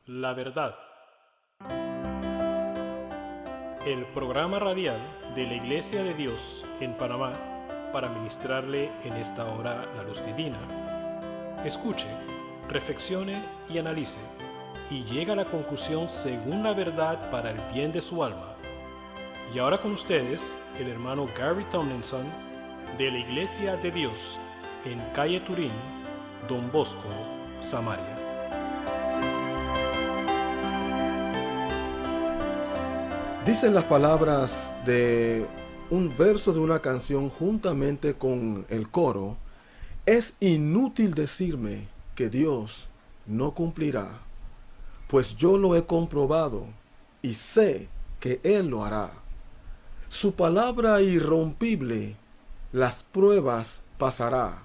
La verdad. El programa radial de la Iglesia de Dios en Panamá para ministrarle en esta hora la luz divina. Escuche, reflexione y analice y llegue a la conclusión según la verdad para el bien de su alma. Y ahora con ustedes, el hermano Gary Tomlinson de la Iglesia de Dios en calle Turín, Don Bosco, Samaria. Dicen las palabras de un verso de una canción juntamente con el coro: es inútil decirme que Dios no cumplirá, pues yo lo he comprobado y sé que Él lo hará. Su palabra irrompible las pruebas pasará,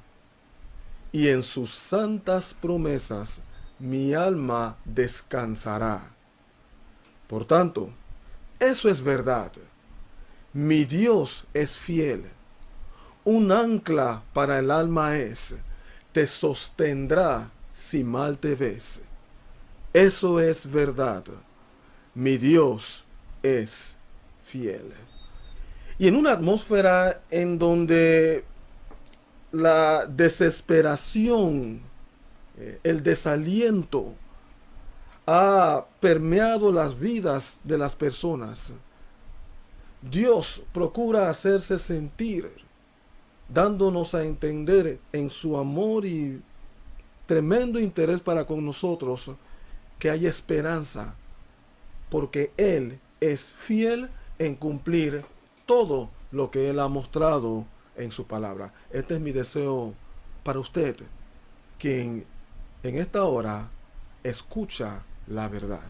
y en sus santas promesas mi alma descansará. Por tanto, eso es verdad. Mi Dios es fiel. Un ancla para el alma es. Te sostendrá si mal te ves. Eso es verdad. Mi Dios es fiel. Y en una atmósfera en donde la desesperación, el desaliento, ha permeado las vidas de las personas, Dios procura hacerse sentir, dándonos a entender en su amor y tremendo interés para con nosotros que hay esperanza, porque Él es fiel en cumplir todo lo que Él ha mostrado en su palabra. Este es mi deseo para usted, quien en esta hora escucha la verdad.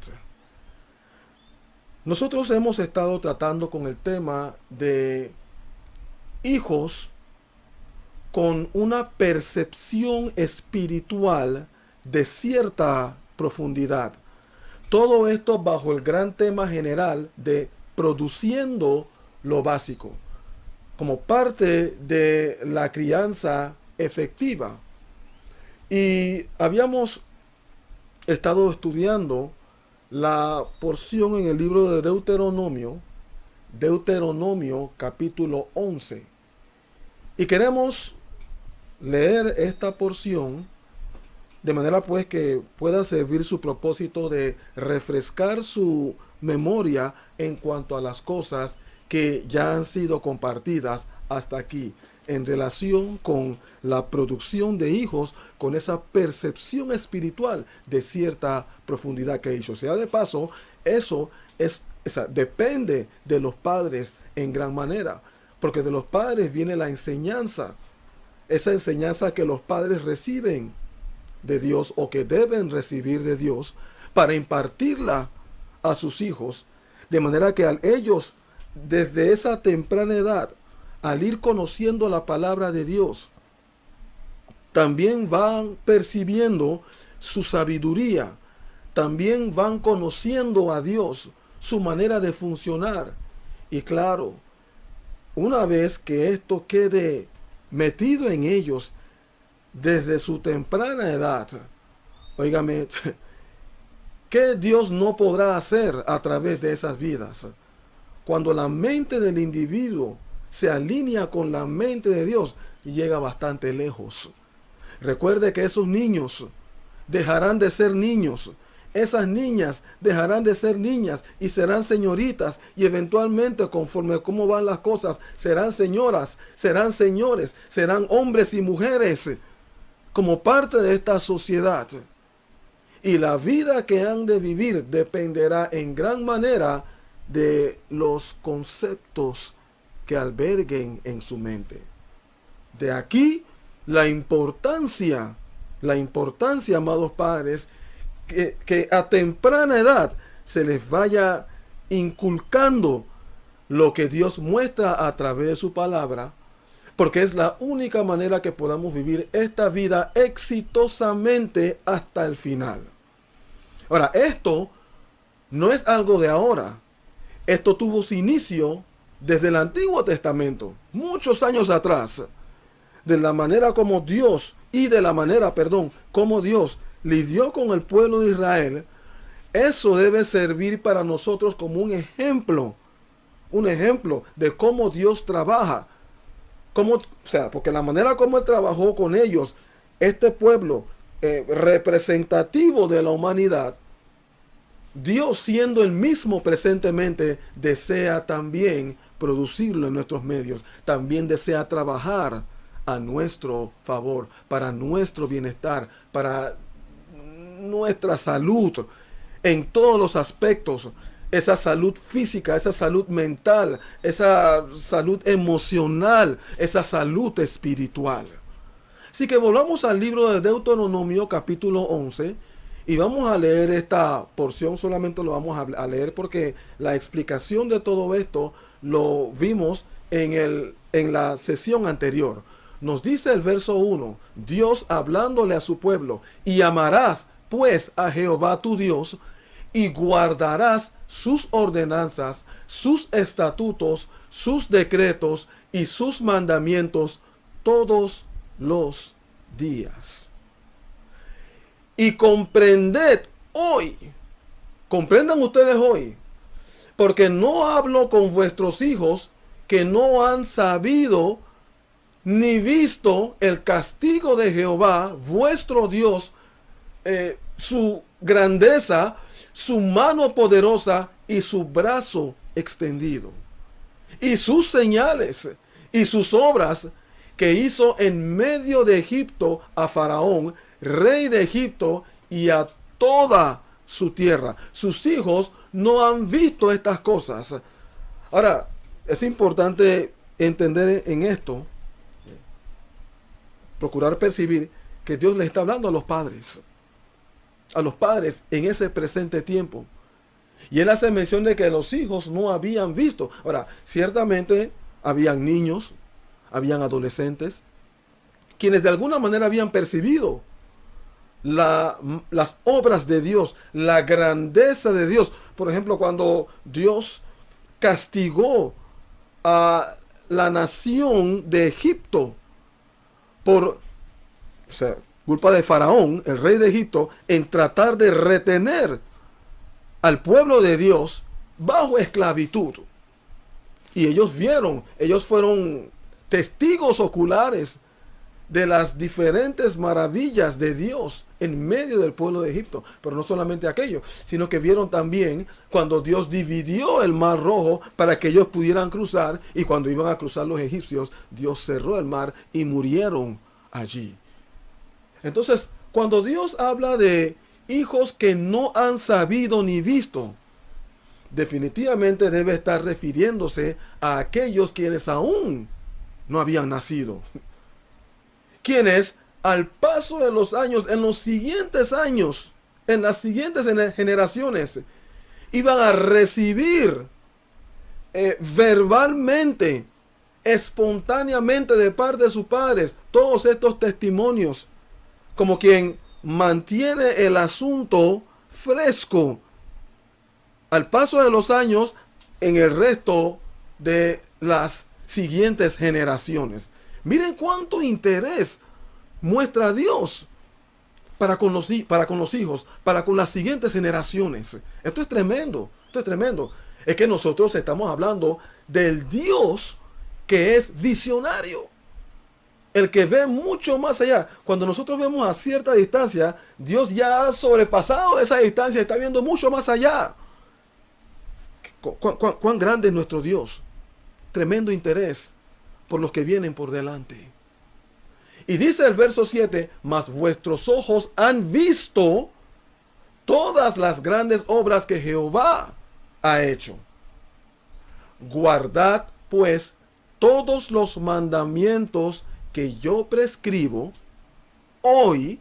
Nosotros hemos estado tratando con el tema de hijos con una percepción espiritual de cierta profundidad. Todo esto bajo el gran tema general de produciendo lo básico, como parte de la crianza efectiva. Y habíamos estado estudiando la porción en el libro de Deuteronomio capítulo 11. Y queremos leer esta porción de manera pues que pueda servir su propósito de refrescar su memoria en cuanto a las cosas que ya han sido compartidas hasta aquí, en relación con la producción de hijos, con esa percepción espiritual de cierta profundidad que hizo. O sea, de paso, eso depende de los padres en gran manera, porque de los padres viene la enseñanza, esa enseñanza que los padres reciben de Dios o que deben recibir de Dios para impartirla a sus hijos, de manera que a ellos, desde esa temprana edad, al ir conociendo la palabra de Dios, también van percibiendo su sabiduría, también van conociendo a Dios, su manera de funcionar. Y claro, una vez que esto quede metido en ellos desde su temprana edad, óigame, ¿qué Dios no podrá hacer a través de esas vidas? Cuando la mente del individuo se alinea con la mente de Dios, y llega bastante lejos. Recuerde que esos niños dejarán de ser niños, esas niñas dejarán de ser niñas y serán señoritas, y eventualmente, conforme cómo van las cosas, serán señoras, serán señores, serán hombres y mujeres como parte de esta sociedad. Y la vida que han de vivir dependerá en gran manera de los conceptos que alberguen en su mente. De aquí la importancia, amados padres, que a temprana edad se les vaya inculcando lo que Dios muestra a través de su palabra, porque es la única manera que podamos vivir esta vida exitosamente hasta el final. Ahora, esto no es algo de ahora. Esto tuvo su inicio desde el Antiguo Testamento, muchos años atrás, de la manera como Dios, como Dios lidió con el pueblo de Israel Eso debe servir para nosotros como un ejemplo de cómo Dios trabaja. Porque la manera como Él trabajó con ellos, este pueblo representativo de la humanidad, Dios siendo el mismo presentemente, desea también producirlo en nuestros medios. También desea trabajar a nuestro favor, para nuestro bienestar, para nuestra salud, en todos los aspectos. Esa salud física, esa salud mental, esa salud emocional, esa salud espiritual. Así que volvamos al libro de Deuteronomio capítulo 11 y vamos a leer esta porción. Solamente lo vamos a leer porque la explicación de todo esto lo vimos en la sesión anterior. Nos dice el verso 1, Dios hablándole a su pueblo: y amarás pues a Jehová tu Dios, y guardarás sus ordenanzas, sus estatutos, sus decretos y sus mandamientos todos los días. Y comprendan ustedes hoy, porque no hablo con vuestros hijos que no han sabido ni visto el castigo de Jehová, vuestro Dios, su grandeza, su mano poderosa y su brazo extendido, y sus señales y sus obras que hizo en medio de Egipto a Faraón, rey de Egipto, y a toda su tierra. Sus hijos no han visto estas cosas. Ahora, es importante entender en esto, procurar percibir que Dios le está hablando a los padres en ese presente tiempo. Y Él hace mención de que los hijos no habían visto. Ahora, ciertamente habían niños, habían adolescentes, quienes de alguna manera habían percibido las obras de Dios, la grandeza de Dios. Por ejemplo, cuando Dios castigó a la nación de Egipto por culpa de Faraón, el rey de Egipto, en tratar de retener al pueblo de Dios bajo esclavitud. Y ellos fueron testigos oculares de las diferentes maravillas de Dios en medio del pueblo de Egipto. Pero no solamente aquello, sino que vieron también cuando Dios dividió el mar Rojo para que ellos pudieran cruzar, y cuando iban a cruzar los egipcios, Dios cerró el mar y murieron allí. Entonces, cuando Dios habla de hijos que no han sabido ni visto, definitivamente debe estar refiriéndose a aquellos quienes aún no habían nacido. Quienes al paso de los años, en los siguientes años, en las siguientes generaciones, iban a recibir verbalmente, espontáneamente de parte de sus padres, todos estos testimonios, como quien mantiene el asunto fresco al paso de los años en el resto de las siguientes generaciones. Miren cuánto interés muestra Dios para con los hijos, para con las siguientes generaciones. Esto es tremendo, Es que nosotros estamos hablando del Dios que es visionario, el que ve mucho más allá. Cuando nosotros vemos a cierta distancia, Dios ya ha sobrepasado esa distancia, está viendo mucho más allá. ¿Cuán grande es nuestro Dios? Tremendo interés por los que vienen por delante. Y dice el verso 7, mas vuestros ojos han visto todas las grandes obras que Jehová ha hecho. Guardad pues todos los mandamientos que yo prescribo hoy,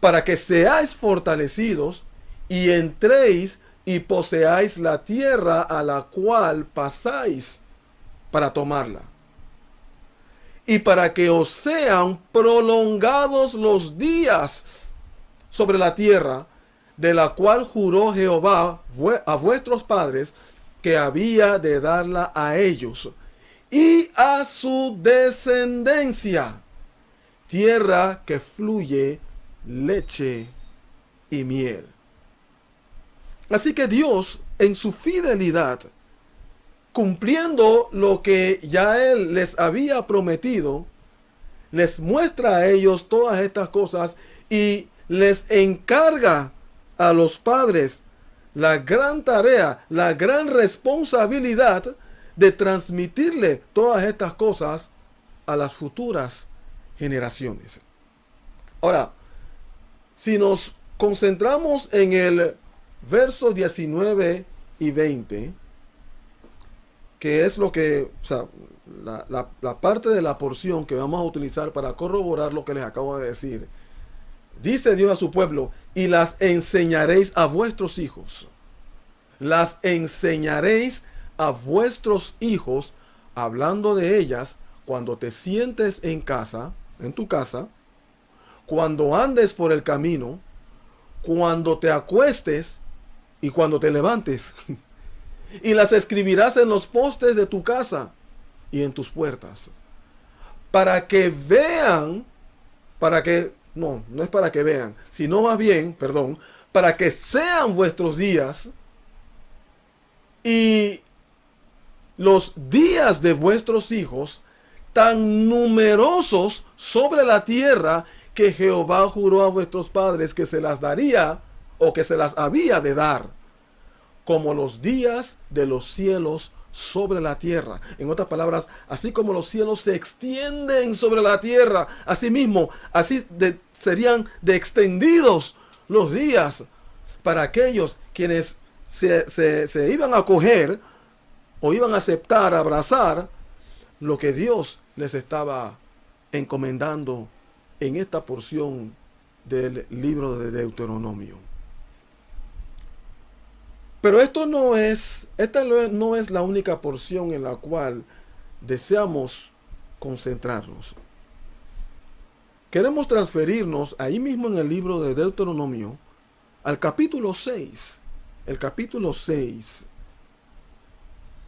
para que seáis fortalecidos y entréis y poseáis la tierra a la cual pasáis para tomarla, y para que os sean prolongados los días sobre la tierra, de la cual juró Jehová a vuestros padres que había de darla a ellos y a su descendencia, tierra que fluye leche y miel. Así que Dios, en su fidelidad, cumpliendo lo que ya Él les había prometido, les muestra a ellos todas estas cosas y les encarga a los padres la gran tarea, la gran responsabilidad de transmitirle todas estas cosas a las futuras generaciones. Ahora, si nos concentramos en el verso 19 y 20, que es lo que, o sea, la parte de la porción que vamos a utilizar para corroborar lo que les acabo de decir. Dice Dios a su pueblo, y las enseñaréis a vuestros hijos. Las enseñaréis a vuestros hijos, hablando de ellas, cuando te sientes en casa, en tu casa, cuando andes por el camino, cuando te acuestes y cuando te levantes. Y las escribirás en los postes de tu casa y en tus puertas, para que vean, no es para que vean, sino más bien, para que sean vuestros días y los días de vuestros hijos tan numerosos sobre la tierra que Jehová juró a vuestros padres que se las daría o que se las había de dar, como los días de los cielos sobre la tierra. En otras palabras, así como los cielos se extienden sobre la tierra, así mismo, serían de extendidos los días para aquellos quienes se iban a acoger o iban a aceptar, abrazar lo que Dios les estaba encomendando en esta porción del libro de Deuteronomio. Pero esta no es la única porción en la cual deseamos concentrarnos. Queremos transferirnos ahí mismo en el libro de Deuteronomio al capítulo 6. El capítulo 6.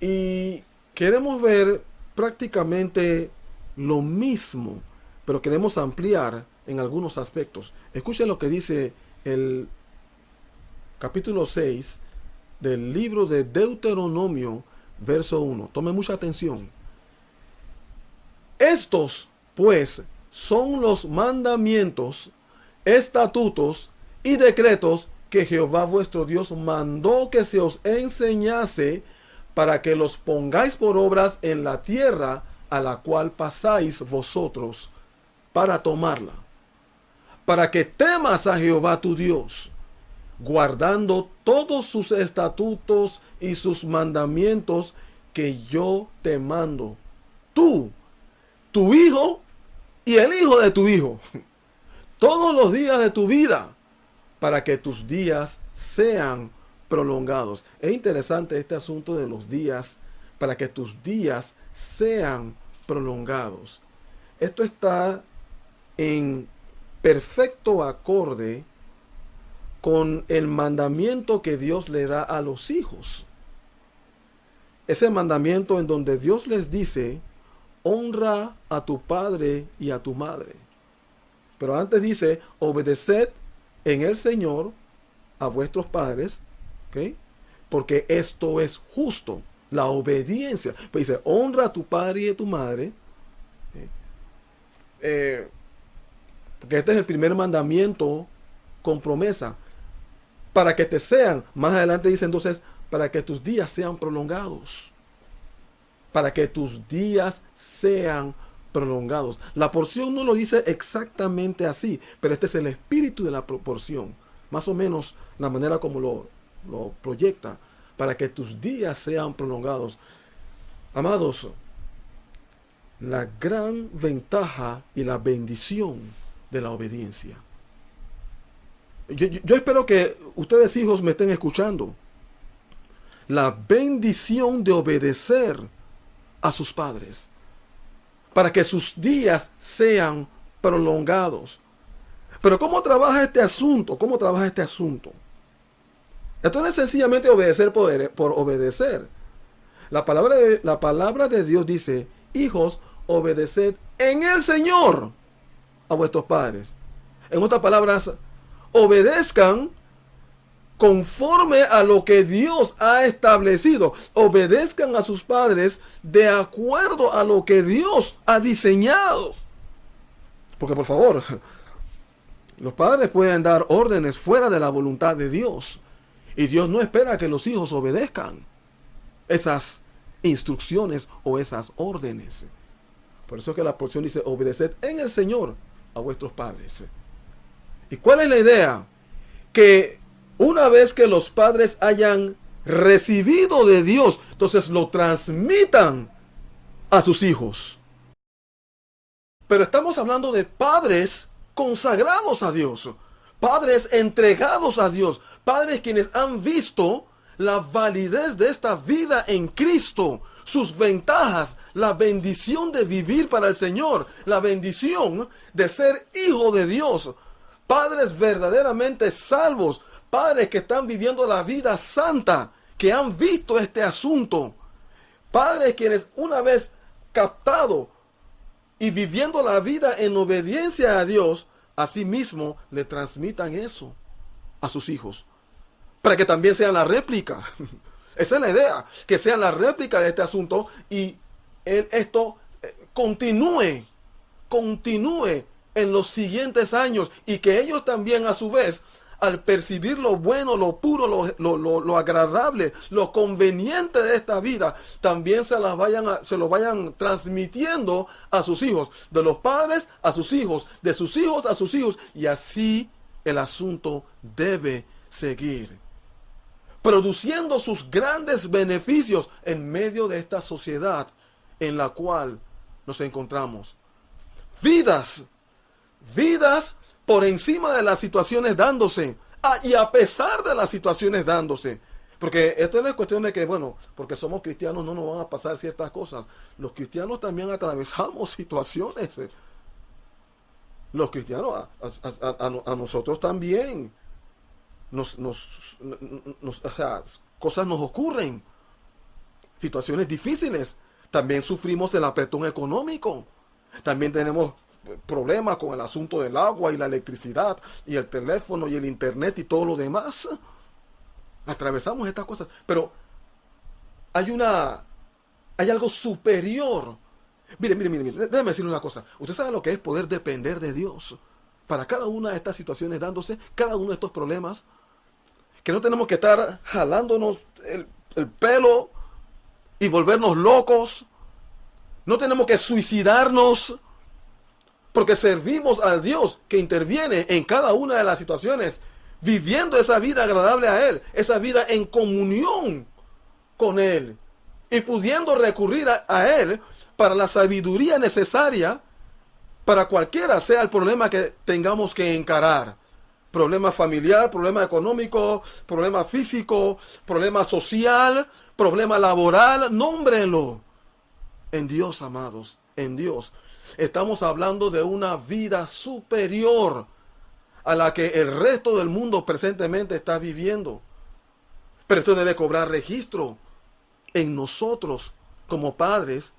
Y queremos ver prácticamente lo mismo, pero queremos ampliar en algunos aspectos. Escuchen lo que dice el capítulo 6 del libro de Deuteronomio, verso 1. Tome mucha atención. Estos, pues, son los mandamientos, estatutos y decretos que Jehová vuestro Dios mandó que se os enseñase, para que los pongáis por obras en la tierra a la cual pasáis vosotros para tomarla, para que temas a Jehová tu Dios, guardando todos sus estatutos y sus mandamientos que yo te mando, tú, tu hijo y el hijo de tu hijo, todos los días de tu vida, para que tus días sean prolongados. Es interesante este asunto de los días, para que tus días sean prolongados. Esto está en perfecto acorde con el mandamiento que Dios le da a los hijos. Ese mandamiento en donde Dios les dice, honra a tu padre y a tu madre. Pero antes dice, obedeced en el Señor a vuestros padres, ¿okay? Porque esto es justo, la obediencia. Pues dice, honra a tu padre y a tu madre. Porque este es el primer mandamiento con promesa. Para que te sean, más adelante dice entonces, para que tus días sean prolongados. Para que tus días sean prolongados. La porción no lo dice exactamente así, pero este es el espíritu de la porción. Más o menos la manera como lo proyecta. Para que tus días sean prolongados. Amados, la gran ventaja y la bendición de la obediencia. Yo espero que ustedes, hijos, me estén escuchando. La bendición de obedecer a sus padres, para que sus días sean prolongados. Pero ¿cómo trabaja este asunto? ¿Cómo trabaja este asunto? Esto no es sencillamente obedecer por obedecer. La palabra de Dios dice, hijos, obedeced en el Señor a vuestros padres. En otras palabras, obedezcan conforme a lo que Dios ha establecido. Obedezcan a sus padres de acuerdo a lo que Dios ha diseñado. Porque por favor, los padres pueden dar órdenes fuera de la voluntad de Dios. Y Dios no espera que los hijos obedezcan esas instrucciones o esas órdenes. Por eso es que la porción dice: obedeced en el Señor a vuestros padres. ¿Y cuál es la idea? Que una vez que los padres hayan recibido de Dios, entonces lo transmitan a sus hijos. Pero estamos hablando de padres consagrados a Dios, padres entregados a Dios, padres quienes han visto la validez de esta vida en Cristo, sus ventajas, la bendición de vivir para el Señor, la bendición de ser hijo de Dios, padres verdaderamente salvos, padres que están viviendo la vida santa, que han visto este asunto, padres quienes una vez captado y viviendo la vida en obediencia a Dios, asimismo le transmitan eso a sus hijos, para que también sean la réplica. Esa es la idea, que sean la réplica de este asunto y esto continúe en los siguientes años, y que ellos también a su vez, al percibir lo bueno, lo puro, lo agradable, lo conveniente de esta vida, también se lo vayan transmitiendo a sus hijos, de los padres a sus hijos, de sus hijos a sus hijos, y así el asunto debe seguir, produciendo sus grandes beneficios en medio de esta sociedad en la cual nos encontramos. Vidas por encima de las situaciones dándose, y a pesar de las situaciones dándose. Porque esto no es cuestión de que, bueno, porque somos cristianos no nos van a pasar ciertas cosas. Los cristianos también atravesamos situaciones. Los cristianos, a nosotros también, o sea, cosas nos ocurren. Situaciones difíciles. También sufrimos el apretón económico. También tenemos problemas con el asunto del agua y la electricidad y el teléfono y el internet y todo lo demás. Atravesamos estas cosas, pero hay algo superior. Mire, déjeme decirle una cosa. Usted sabe lo que es poder depender de Dios para cada una de estas situaciones dándose, cada uno de estos problemas, que no tenemos que estar jalándonos el pelo y volvernos locos. No tenemos que suicidarnos, porque servimos al Dios que interviene en cada una de las situaciones, viviendo esa vida agradable a Él, esa vida en comunión con Él, y pudiendo recurrir a Él para la sabiduría necesaria para cualquiera sea el problema que tengamos que encarar. Problema familiar, problema económico, problema físico, problema social, problema laboral, nómbrenlo. En Dios, amados, en Dios. Estamos hablando de una vida superior a la que el resto del mundo presentemente está viviendo. Pero esto debe cobrar registro en nosotros como padres,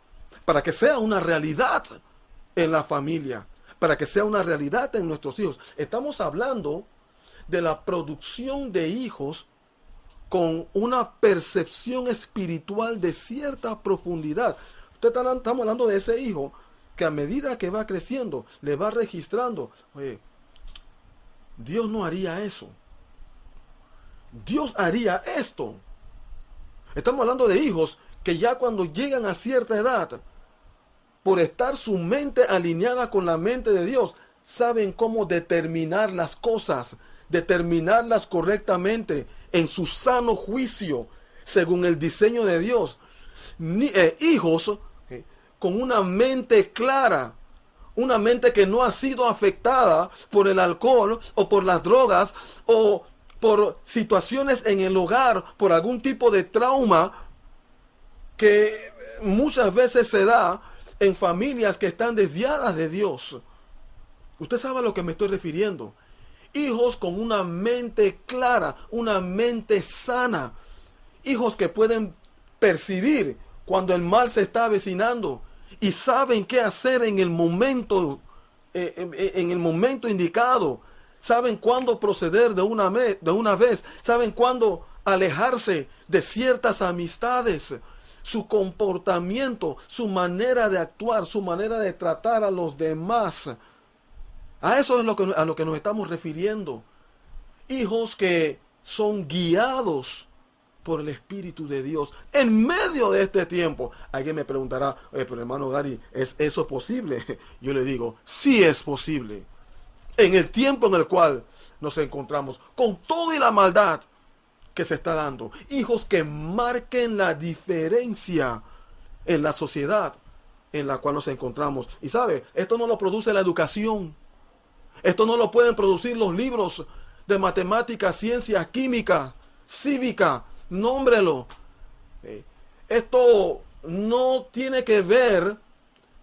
para que sea una realidad en la familia, para que sea una realidad en nuestros hijos. Estamos hablando de la producción de hijos con una percepción espiritual de cierta profundidad. Estamos hablando de ese hijo que a medida que va creciendo, le va registrando. Oye, Dios no haría eso. Dios haría esto. Estamos hablando de hijos que ya cuando llegan a cierta edad, por estar su mente alineada con la mente de Dios, saben cómo determinar las cosas, determinarlas correctamente en su sano juicio, según el diseño de Dios. Hijos con una mente clara, una mente que no ha sido afectada por el alcohol o por las drogas o por situaciones en el hogar, por algún tipo de trauma que muchas veces se da en familias que están desviadas de Dios. Usted sabe a lo que me estoy refiriendo. Hijos con una mente clara, una mente sana. Hijos que pueden percibir cuando el mal se está avecinando y saben qué hacer en el momento indicado. Saben cuándo proceder de una vez. Saben cuándo alejarse de ciertas amistades. Su comportamiento, su manera de actuar, su manera de tratar a los demás. A eso es a lo que nos estamos refiriendo. Hijos que son guiados por el Espíritu de Dios en medio de este tiempo. Alguien me preguntará, pero hermano Gary, ¿es eso posible? Yo le digo, sí es posible. En el tiempo en el cual nos encontramos, con toda la maldad que se está dando. Hijos que marquen la diferencia en la sociedad en la cual nos encontramos. Y sabe, esto no lo produce la educación. Esto no lo pueden producir los libros de matemáticas, ciencia, química, cívica, nómbrelo. Esto no tiene que ver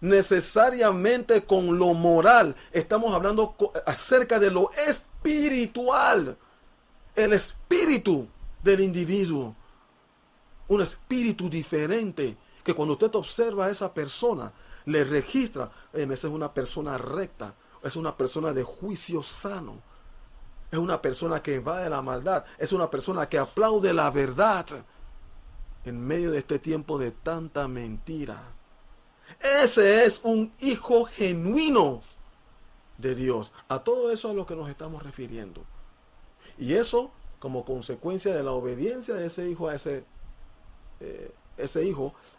necesariamente con lo moral. Estamos hablando acerca de lo espiritual. El espíritu del individuo. Un espíritu diferente que cuando usted observa a esa persona, le registra, esa es una persona recta, es una persona de juicio sano, es una persona que va de la maldad, es una persona que aplaude la verdad en medio de este tiempo de tanta mentira. Ese es un hijo genuino de Dios. A todo eso es a lo que nos estamos refiriendo. Y eso como consecuencia de la obediencia de ese hijo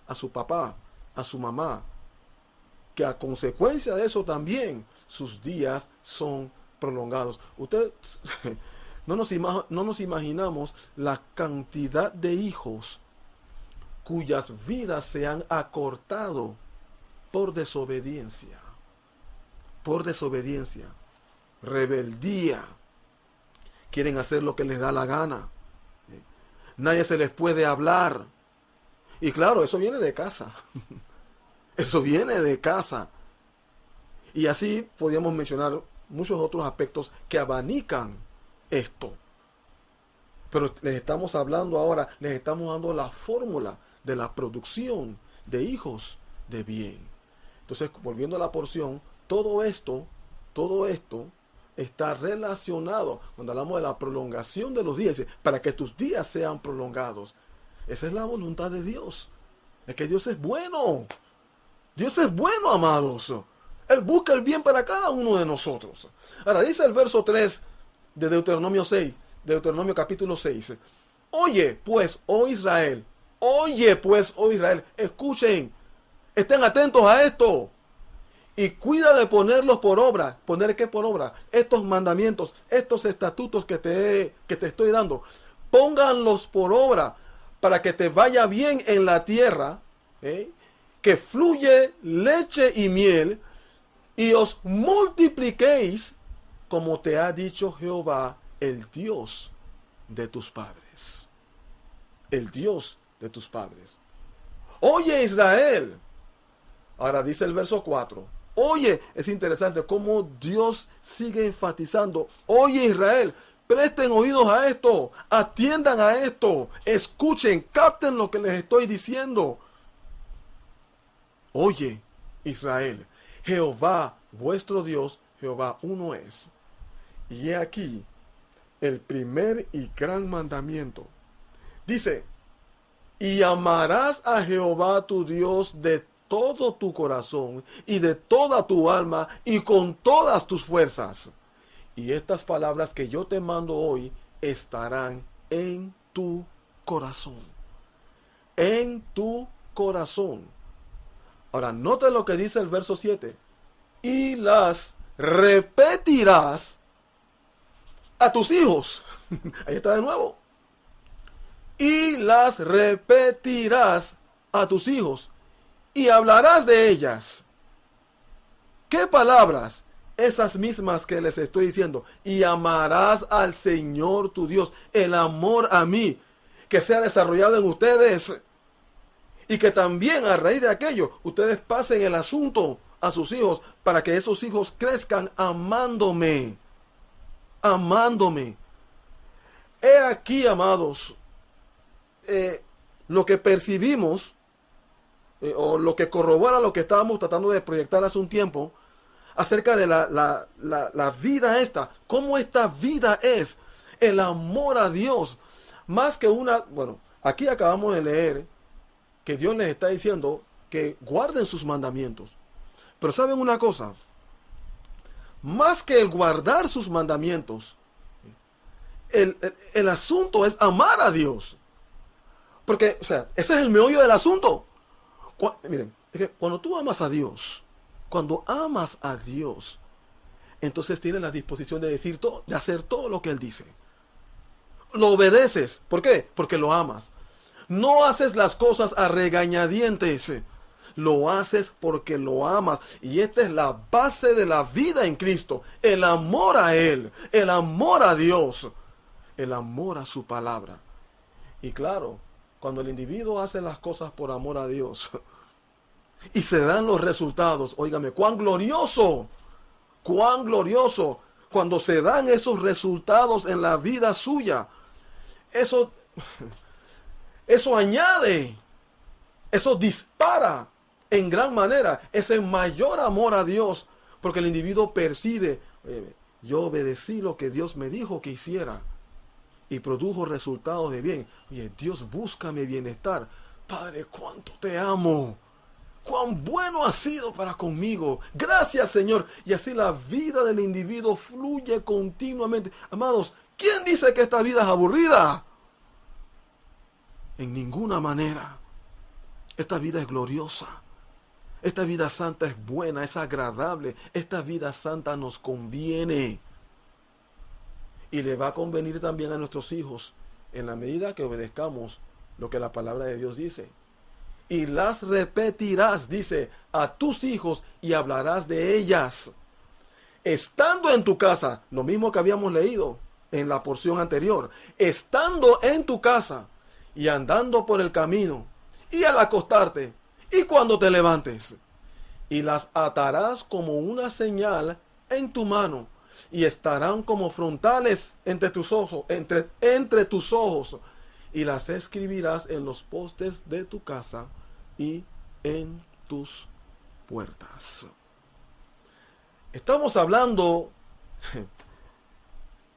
a su papá, a su mamá, que a consecuencia de eso también sus días son prolongados. No nos imaginamos la cantidad de hijos cuyas vidas se han acortado por desobediencia, rebeldía. Quieren hacer lo que les da la gana. Nadie se les puede hablar. Y claro, eso viene de casa. Eso viene de casa. Y así podríamos mencionar muchos otros aspectos que abanican esto. Pero les estamos hablando ahora, les estamos dando la fórmula de la producción de hijos de bien. Entonces, volviendo a la porción, todo esto está relacionado, cuando hablamos de la prolongación de los días, para que tus días sean prolongados. Esa es la voluntad de Dios. Es que Dios es bueno. Dios es bueno, amados. Él busca el bien para cada uno de nosotros. Ahora dice el verso 3 de Deuteronomio 6, Deuteronomio capítulo 6. Oye pues, oh Israel, escuchen, estén atentos a esto. Y cuida de ponerlos por obra. ¿Poner qué por obra? Estos mandamientos, estos estatutos que te estoy dando. Pónganlos por obra para que te vaya bien en la tierra, que fluye leche y miel, y os multipliquéis como te ha dicho Jehová, el Dios de tus padres. El Dios de tus padres. Oye Israel. Ahora dice el verso 4. Oye, es interesante cómo Dios sigue enfatizando. Oye Israel, presten oídos a esto, atiendan a esto, escuchen, capten lo que les estoy diciendo. Oye Israel, Jehová vuestro Dios, Jehová uno es. Y he aquí el primer y gran mandamiento. Dice, y amarás a Jehová tu Dios de todo tu corazón y de toda tu alma y con todas tus fuerzas. Y estas palabras que yo te mando hoy estarán en tu corazón. En tu corazón. Ahora, note lo que dice el verso 7. Y las repetirás a tus hijos. Ahí está de nuevo. Y las repetirás a tus hijos. Y hablarás de ellas. ¿Qué palabras? Esas mismas que les estoy diciendo. Y amarás al Señor tu Dios. El amor a mí, que sea desarrollado en ustedes. Y que también a raíz de aquello, ustedes pasen el asunto a sus hijos, para que esos hijos crezcan amándome. Amándome. He aquí, amados, lo que percibimos, o lo que corrobora lo que estábamos tratando de proyectar hace un tiempo, acerca de la vida esta, cómo esta vida es, el amor a Dios, más que bueno, aquí acabamos de leer que Dios les está diciendo que guarden sus mandamientos. Pero ¿saben una cosa? Más que el guardar sus mandamientos, el asunto es amar a Dios. Porque, o sea, ese es el meollo del asunto. Miren, es que cuando tú amas a Dios, entonces tienes la disposición de decir todo, de hacer todo lo que Él dice. Lo obedeces. ¿Por qué? Porque lo amas. No haces las cosas a regañadientes. Lo haces porque lo amas. Y esta es la base de la vida en Cristo. El amor a Él. El amor a Dios. El amor a su palabra. Y claro, cuando el individuo hace las cosas por amor a Dios y se dan los resultados, óigame, cuán glorioso cuando se dan esos resultados en la vida suya. Eso añade, eso dispara en gran manera ese mayor amor a Dios, porque el individuo percibe, yo obedecí lo que Dios me dijo que hiciera y produjo resultados de bien. Oye, Dios busca mi bienestar. Padre, cuánto te amo. Cuán bueno has sido para conmigo. Gracias, Señor. Y así la vida del individuo fluye continuamente. Amados, ¿quién dice que esta vida es aburrida? En ninguna manera. Esta vida es gloriosa. Esta vida santa es buena, es agradable. Esta vida santa nos conviene. Y le va a convenir también a nuestros hijos en la medida que obedezcamos lo que la palabra de Dios dice. Y las repetirás, dice, a tus hijos y hablarás de ellas. Estando en tu casa, lo mismo que habíamos leído en la porción anterior. Estando en tu casa y andando por el camino y al acostarte y cuando te levantes. Y las atarás como una señal en tu mano. Y estarán como frontales entre tus ojos, y las escribirás en los postes de tu casa y en tus puertas. Estamos hablando,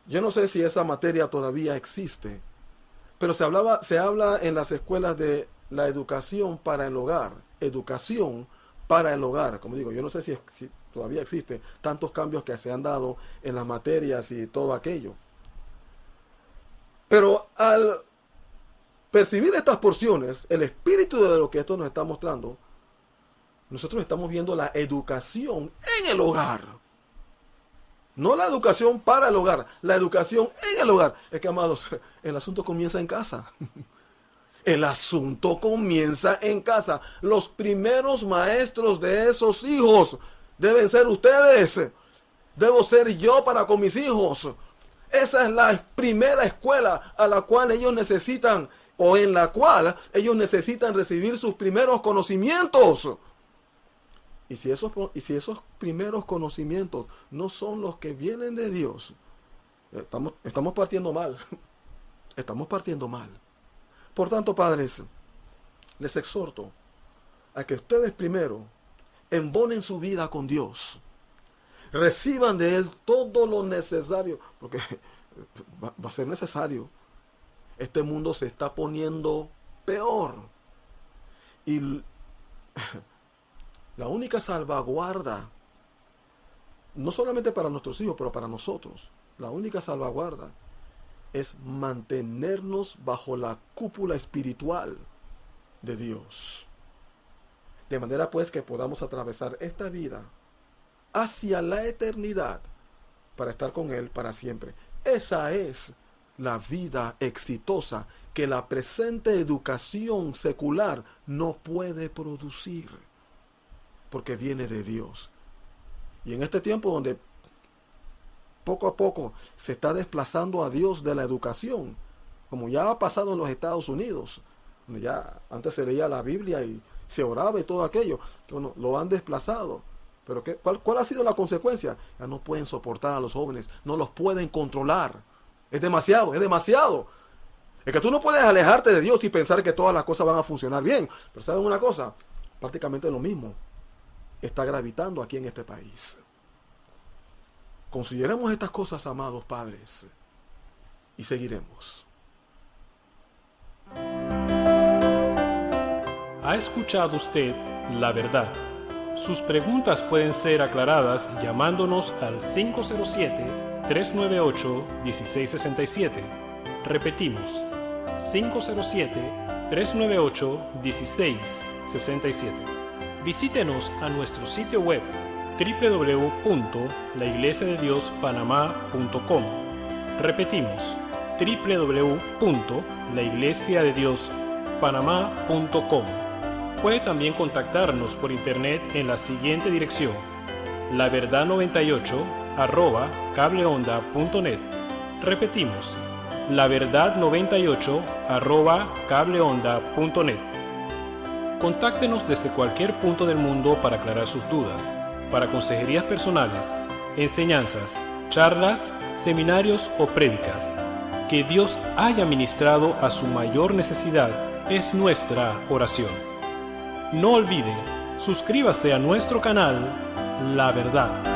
yo no sé si esa materia todavía existe, pero se habla en las escuelas de la educación para el hogar, como digo, yo no sé si todavía existe, tantos cambios que se han dado en las materias y todo aquello. Pero al percibir estas porciones, el espíritu de lo que esto nos está mostrando, nosotros estamos viendo la educación en el hogar. No la educación para el hogar, la educación en el hogar. Es que, amados, el asunto comienza en casa. El asunto comienza en casa. Los primeros maestros de esos hijos deben ser ustedes. Debo ser yo para con mis hijos. Esa es la primera escuela a la cual ellos necesitan, o en la cual ellos necesitan recibir sus primeros conocimientos. Y si esos primeros conocimientos no son los que vienen de Dios, estamos partiendo mal. Estamos partiendo mal. Por tanto, padres, les exhorto a que ustedes primero embonen su vida con Dios. Reciban de Él todo lo necesario, porque va a ser necesario. Este mundo se está poniendo peor. Y la única salvaguarda, no solamente para nuestros hijos, pero para nosotros, la única salvaguarda es mantenernos bajo la cúpula espiritual de Dios. De manera pues que podamos atravesar esta vida hacia la eternidad para estar con Él para siempre. Esa es la vida exitosa que la presente educación secular no puede producir, porque viene de Dios. Y en este tiempo donde poco a poco se está desplazando a Dios de la educación, como ya ha pasado en los Estados Unidos, donde ya antes se leía la Biblia y se oraba y todo aquello, bueno, lo han desplazado. Pero ¿cuál ha sido la consecuencia? Ya no pueden soportar a los jóvenes, no los pueden controlar. Es demasiado, es demasiado. Es que tú no puedes alejarte de Dios y pensar que todas las cosas van a funcionar bien. Pero ¿saben una cosa? Prácticamente lo mismo está gravitando aquí en este país. Consideremos estas cosas, amados padres, y seguiremos. ¿Ha escuchado usted la verdad? Sus preguntas pueden ser aclaradas llamándonos al 507-398-1667. Repetimos, 507-398-1667. Visítenos a nuestro sitio web www.laiglesiadediospanamá.com. Repetimos, www.laiglesiadediospanamá.com. Puede también contactarnos por internet en la siguiente dirección: laverdad98@cableonda.net. Repetimos, laverdad98@cableonda.net. Contáctenos desde cualquier punto del mundo para aclarar sus dudas, para consejerías personales, enseñanzas, charlas, seminarios o prédicas. Que Dios haya ministrado a su mayor necesidad es nuestra oración. No olvide, suscríbase a nuestro canal La Verdad.